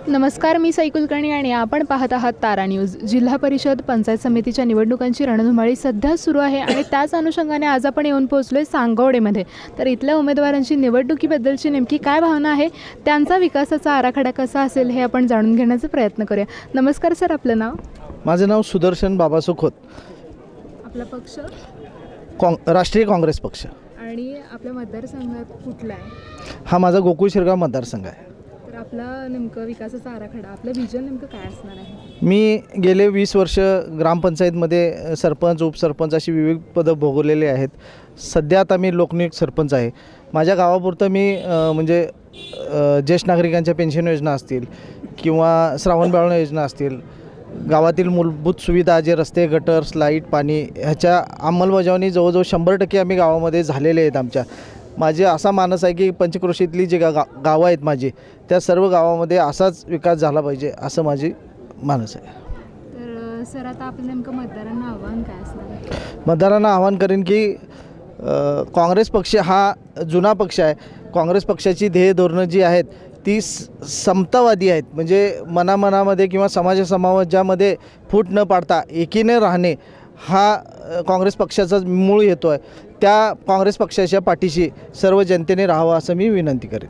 नमस्कार, मी सई कुलकर्णी आणि आपण पाहत आहात तारा न्यूज. जिल्हा परिषद पंचायत समितीच्या निवडणुकांची रणधुमाळी सध्या सुरू आहे आणि त्याच अनुषंगाने आज आपण येऊन पोहोचलोय सांगवडेमध्ये. तर इथल्या उमेदवारांची निवडणुकीबद्दलची नेमकी काय भावना आहे, त्यांचा विकासाचा आराखडा कसा असेल हे आपण जाणून घेण्याचा प्रयत्न करूया. नमस्कार सर, आपलं नाव? माझं नाव सुदर्शन बाबासो खोत. आपला पक्ष? राष्ट्रीय काँग्रेस पक्ष. आणि आपल्या मतदारसंघात कुठला आहे? हा माझा गोकुळ शिरगाव मतदारसंघ आहे. तर आपला नेमकं विकासाचा आराखडा, आपलं विजन नेमकं काय असणार आहे? मी गेले 20 वर्ष ग्रामपंचायतमध्ये सरपंच, उपसरपंच अशी विविध पदं भोगलेली आहेत. सध्या आता मी लोकनियुक्त सरपंच आहे. माझ्या गावापुरतं मी म्हणजे ज्येष्ठ नागरिकांच्या पेन्शन योजना असतील किंवा श्रावण योजना असतील, गावातील मूलभूत सुविधा जे रस्ते, गटर, लाईट, पाणी ह्याच्या अंमलबजावणी जवळजवळ 100% आम्ही गावामध्ये झालेले आहेत. माझे असा मानस आहे की पंचक्रोशीतली जी गावं आहेत माझी, त्या सर्व गावामध्ये असाच विकास झाला पाहिजे असं माझी मानस आहे. तर सर, आता आपण नेमकं मतदारांना आव्हान काय असणार आहे? मतदारांना आवाहन करेन की काँग्रेस पक्ष हा जुना पक्ष आहे. काँग्रेस पक्षाची ध्येय धोरणं जी आहेत ती समतावादी आहेत. म्हणजे मनामध्ये किंवा समाजामध्ये फूट न पाडता एकीने राहणे हा काँग्रेस पक्षाचा मूळ हेतू आहे. त्या काँग्रेस पक्षाच्या पाठीशी सर्व जनतेने राहावं असं मी विनंती करेन.